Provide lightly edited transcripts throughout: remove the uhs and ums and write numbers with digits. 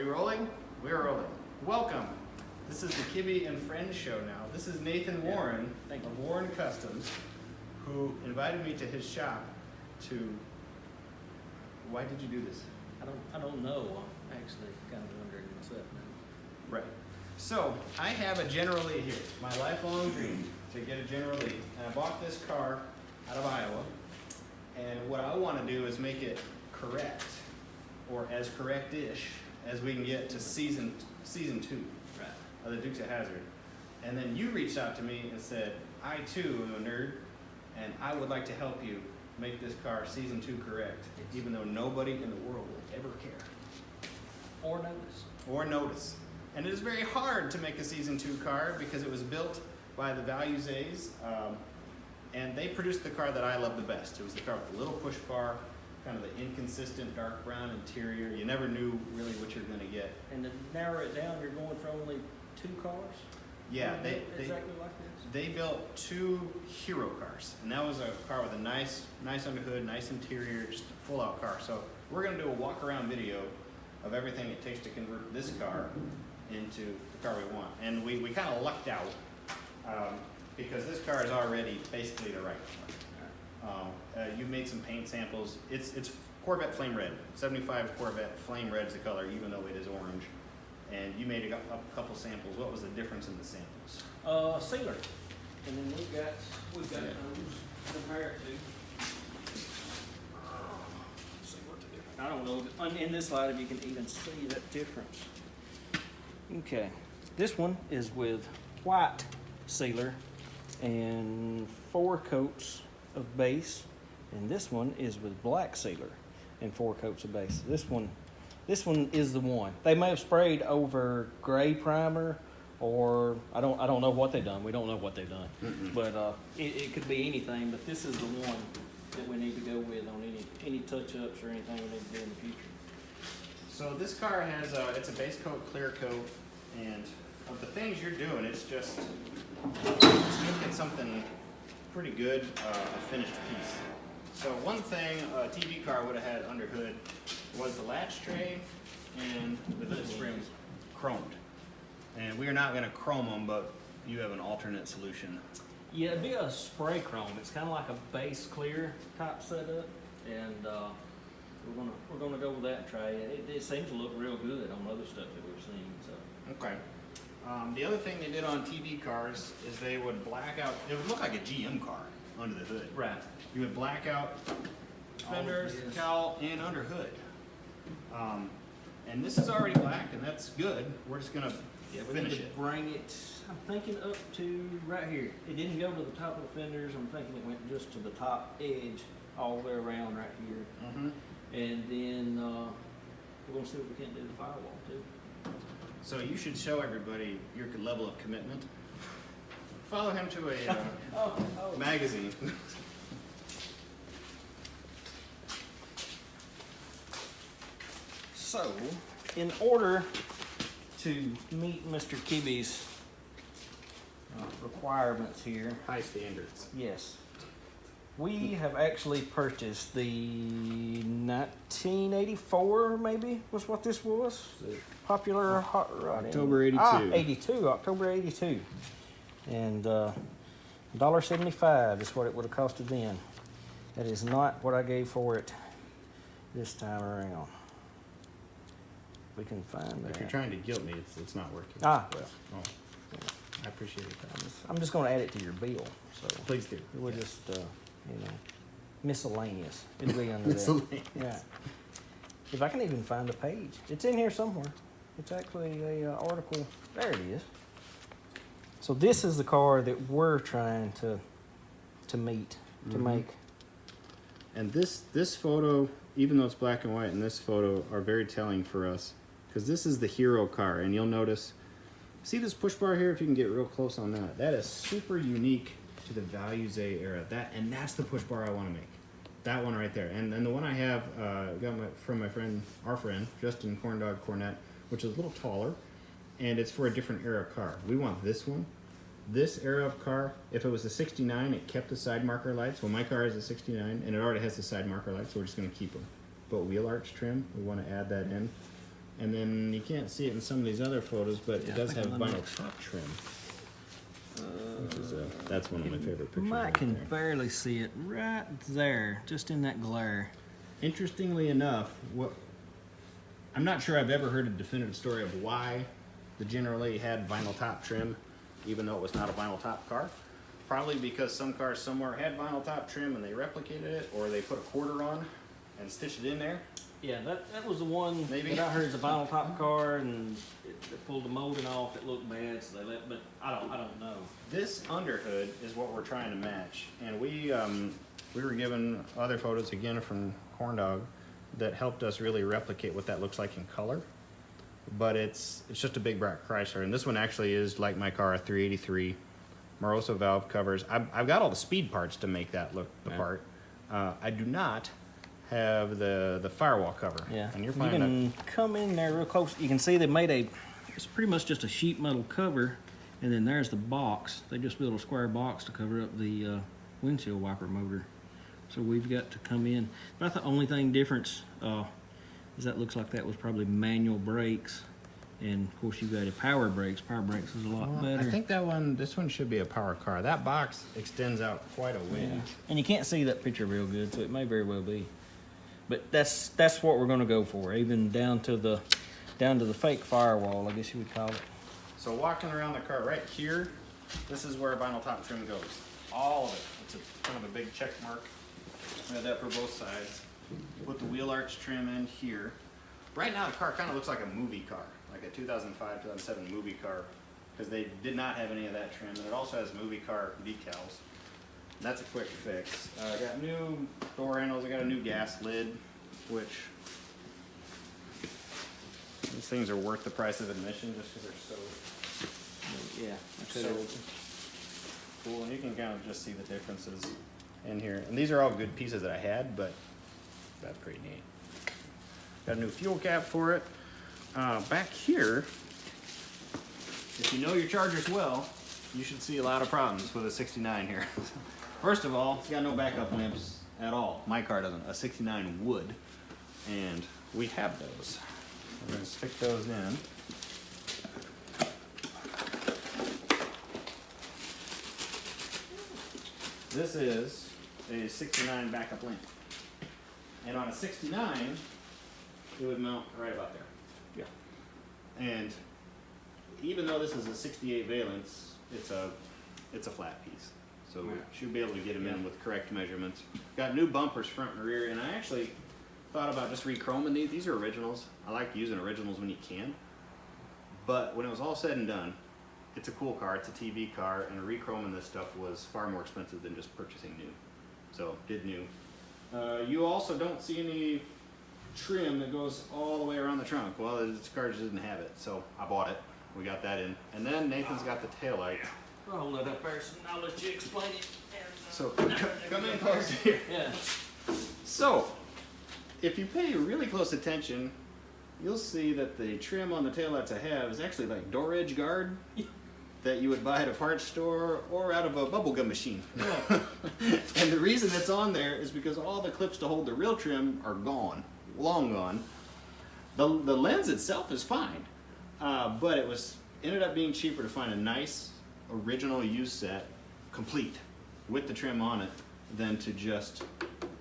we rolling? We're rolling. Welcome. This is the Kibbe and Friends show now. This is Nathan Warren of Warren Customs, who invited me to his shop to... Why did you do this? I don't know. I'm actually kind of wondering myself now. Right. So, I have a General Lee here. My lifelong dream to get a General Lee. And I bought this car out of Iowa. And what I want to do is make it correct, or as correct-ish as we can get to season 2 of the Dukes of Hazzard. And then you reached out to me and said, I too am a nerd, and I would like to help you make this car season 2 correct, even though nobody in the world will ever care. Or notice. Or notice. And it is very hard to make a season 2 car because it was built by the Values A's, and they produced the car that I love the best. It was the car with the little push bar, kind of the inconsistent dark brown interior. You never knew really what you're going to get. And to narrow it down, you're going for only 2 cars? Yeah, exactly like this? They built 2 hero cars, and that was a car with a nice underhood, nice interior, just a full-out car. So we're going to do a walk-around video of everything it takes to convert this car into the car we want. And we kind of lucked out because this car is already basically the right one. You made some paint samples. It's Corvette Flame Red. 75 Corvette Flame Red is the color, even though it is orange. And you made a couple samples. What was the difference in the samples? Sealer. And then we've got those compared to. See what the difference. I don't know in this light if you can even see that difference. Okay, this one is with white sealer and 4 coats of base, and this one is with black sealer and 4 coats of base. This one is the one. They may have sprayed over gray primer, or I don't know what they've done. We don't know what they've done, but it could be anything. But this is the one that we need to go with on any touch-ups or anything we need to do in the future. So this car has it's a base coat, clear coat, and of the things you're doing, it's just making something pretty good, a finished piece. So one thing a TV car would have had under hood was the latch tray and the hood trims chromed. And we are not going to chrome them, but you have an alternate solution. Yeah, it'd be a spray chrome. It's kind of like a base clear type setup, and we're gonna go with that tray. It seems to look real good on other stuff that we've seen. So okay. The other thing they did on TV cars is they would black out. It would look like a GM car under the hood. right. You would black out fenders, yes. cowl, and under hood. And this is already black, and that's good. We're just gonna finish it. Bring it. I'm thinking up to right here. It didn't go to the top of the fenders. I'm thinking it went just to the top edge, all the way around right here. And then we're gonna see what we can do to the firewall too. So you should show everybody your level of commitment. Follow him to a magazine. So, in order to meet Mr. Kibbe's requirements here, High standards. yes, we have actually purchased the 1984, maybe, was what this was. Popular hot rod. October 82. 82, October 82. And $1.75 is what it would have costed then. That is not what I gave for it this time around. We can find that. If you're trying to guilt me, it's not working. Well. Oh, I appreciate it. I'm just going to add it to your bill. So Please do. we'll just, miscellaneous. It'll be under there. Yeah. If I can even find a page. It's in here somewhere. It's actually a article. There it is. So this is the car that we're trying to meet, to make. And this photo, even though it's black and white, and this photo are very telling for us, because this is the hero car, and you'll notice, see this push bar here, if you can get real close on that, that is super unique to the Values A era. That's the push bar I want to make. That one right there. And the one I have got from our friend, Justin Corndog Cornett, which is a little taller, and it's for a different era car. We want this one. This era of car, if it was a 69, it kept the side marker lights. Well, my car is a 69, and it already has the side marker lights, so we're just going to keep them. But wheel arch trim, we want to add that in. And then you can't see it in some of these other photos, but Yeah, it does I have think I'm vinyl gonna- top trim. Which is that's one of my favorite pictures. Mike right can there. barely see it right there, just in that glare. Interestingly enough, I'm not sure I've ever heard a definitive story of why the General Lee had vinyl top trim, even though it was not a vinyl top car. Probably because some cars somewhere had vinyl top trim and they replicated it, or they put a quarter on and stitched it in there. Yeah, that was the one Maybe. that I heard is a vinyl top car, and they pulled the molding off. It looked bad, so they let. But I don't know. This underhood is what we're trying to match, and we were given other photos again from Corn Dog that helped us really replicate what that looks like in color. But it's just a big black Chrysler, and this one actually is like my car, a 383. Moroso valve covers. I've got all the speed parts to make that look the part. I do not have the firewall cover. Yeah, and you're you finding can come in there real close. You can see they made it's pretty much just a sheet metal cover, and then there's the box. They just built a square box to cover up the windshield wiper motor. So we've got to come in. But the only thing difference is that looks like that was probably manual brakes. And of course you've got a power brakes. Power brakes is a lot better. I think this one should be a power car. That box extends out quite a way. Yeah. And you can't see that picture real good, so it may very well be. But that's what we're going to go for, even down to the fake firewall, I guess you would call it. So walking around the car right here, this is where vinyl top trim goes. All of it. It's kind of a big check mark. We have that for both sides. Put the wheel arch trim in here. Right now the car kind of looks like a movie car, like a 2005, 2007 movie car, because they did not have any of that trim, and it also has movie car decals. That's a quick fix. I got new door handles. I got a new gas lid, which these things are worth the price of admission just because they're so Yeah. so cool. And you can kind of just see the differences in here. And these are all good pieces that I had, but that's pretty neat. Got a new fuel cap for it. Back here, if you know your Chargers well, you should see a lot of problems with a 69 here. First of all, it's got no backup lamps at all. My car doesn't. A 69 would, and we have those. We're going to stick those in. This is a 69 backup lamp. And on a 69, it would mount right about there. Yeah. And even though this is a 68 valence, it's a flat piece. So we should be able to get them in with correct measurements. Got new bumpers front and rear, and I actually thought about just re-chroming these. These are originals. I like using originals when you can. But when it was all said and done, it's a cool car, it's a TV car, and re-chroming this stuff was far more expensive than just purchasing new. So, did new. You also don't see any trim that goes all the way around the trunk. Well, this car just didn't have it, so I bought it. We got that in. And then Nathan's got the taillight. I'll hold that up first, and I'll let you explain it. So, come in close here. Yeah. So, if you pay really close attention, you'll see that the trim on the taillights I have is actually like door edge guard that you would buy at a parts store or out of a bubblegum machine. Yeah. And the reason it's on there is because all the clips to hold the real trim are gone, long gone. The lens itself is fine, but it ended up being cheaper to find a nice original used set, complete, with the trim on it, than to just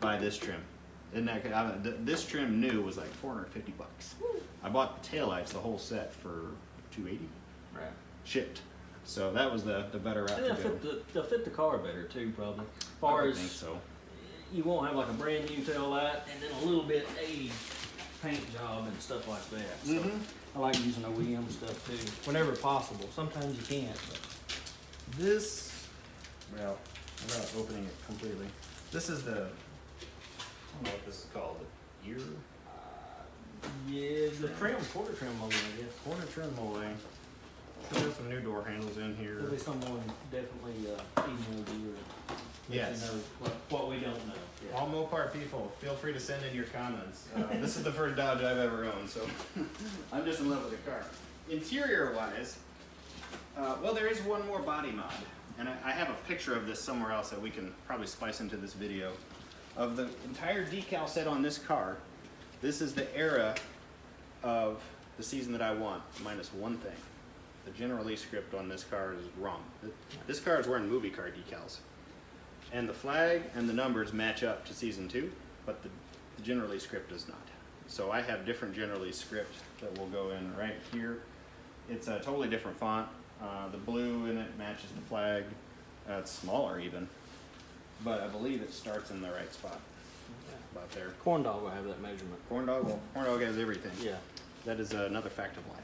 buy this trim. Isn't that, this trim new was like $450. I bought the taillights, the whole set, for $280. Right. Shipped. So that was the better route And to go. they'll fit the car better too, probably. As I far would as think so. you won't have like a brand new tail light and then a little bit aged paint job and stuff like that. So I like using OEM stuff too, whenever possible. Sometimes you can't. But. This, well, without opening it completely, this is the, I don't know what this is called, the ear? Yeah, the quarter trim molding, I guess. Corner trim molding. There's some new door handles in here. There'll be someone definitely emailed you or Yes. let you know what we don't know. Yeah. All Mopar people, feel free to send in your comments. This is the first Dodge I've ever owned, so I'm just in love with the car. Interior-wise, well, there is one more body mod, and I have a picture of this somewhere else that we can probably spice into this video. Of the entire decal set on this car, this is the era of the season that I want, minus one thing. The general release script on this car is wrong. This car is wearing movie car decals. And the flag and the numbers match up to season 2, but the general release script does not. So I have different general release script that will go in right here. It's a totally different font. The blue in it matches the flag. It's smaller even, but I believe it starts in the right spot. About there. Corn dog will have that measurement. Corn dog has everything. Yeah. That is another fact of life.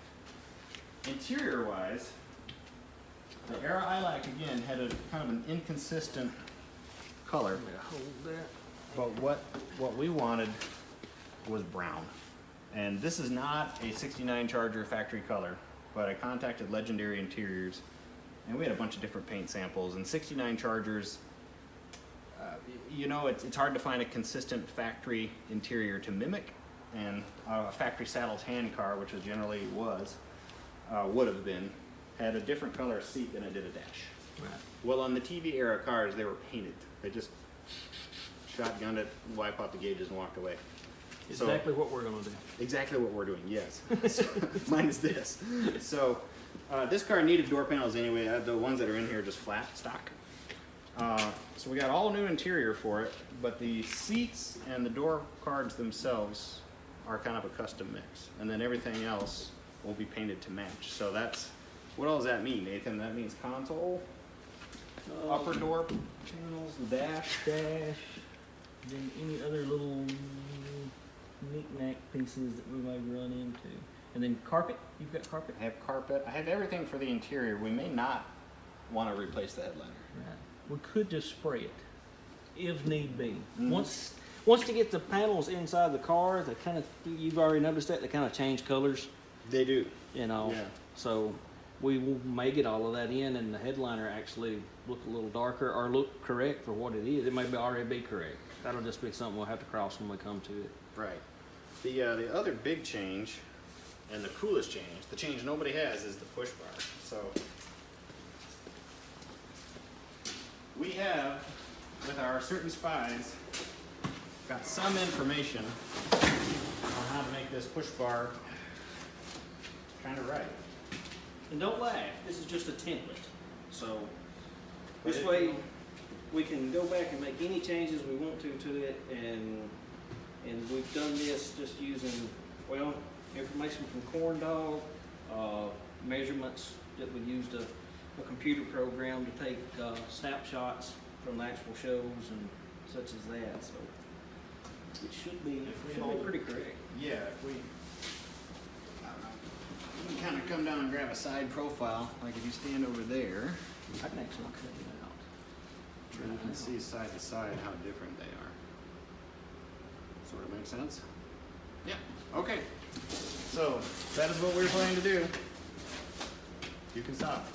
Interior wise, the Era iLac again had a kind of an inconsistent color, Hold that. but what we wanted was brown. And this is not a 69 Charger factory color, but I contacted Legendary Interiors and we had a bunch of different paint samples, and 69 Chargers, you know, it's hard to find a consistent factory interior to mimic, and a factory saddle tan car, which it generally would have been, had a different color seat than it did a dash. Right. Well, on the TV era cars, they were painted. They just shotgunned it, wipe out the gauges, and walked away. Exactly what we're gonna do. Exactly what we're doing, yes. Minus this. So this car needed door panels anyway. The ones that are in here are just flat stock. So we got all new interior for it, but the seats and the door cards themselves are kind of a custom mix. And then everything else will be painted to match. So that's, what all does that mean, Nathan? That means console, upper door panels, dash. Then any other little knick-knack pieces that we might run into. And then carpet, you've got carpet? I have carpet. I have everything for the interior. We may not want to replace the headliner. Right. We could just spray it, if need be. Mm-hmm. Once to get the panels inside the car, they kind of, you've already noticed that, they kind of change colors, They do. you know. Yeah. So we may get all of that in, and the headliner actually look a little darker or look correct for what it is. It may already be correct. That'll just be something we'll have to cross when we come to it. Right. The other big change, and the coolest change, the change nobody has, is the push bar. So we have, with our certain spies, got some information on how to make this push bar kind of right. And don't laugh, this is just a template. So this way we can go back and make any changes we want to it, and we've done this just using, well, information from Corn Dog, measurements that we used a computer program to take snapshots from the actual shows and such as that. So it should be pretty correct. Yeah, if we can kind of come down and grab a side profile, like if you stand over there, I can actually cut it out. and you can see side to side how different they are. Sort of makes sense? Yeah, okay. So that is what we're planning to do. You can stop.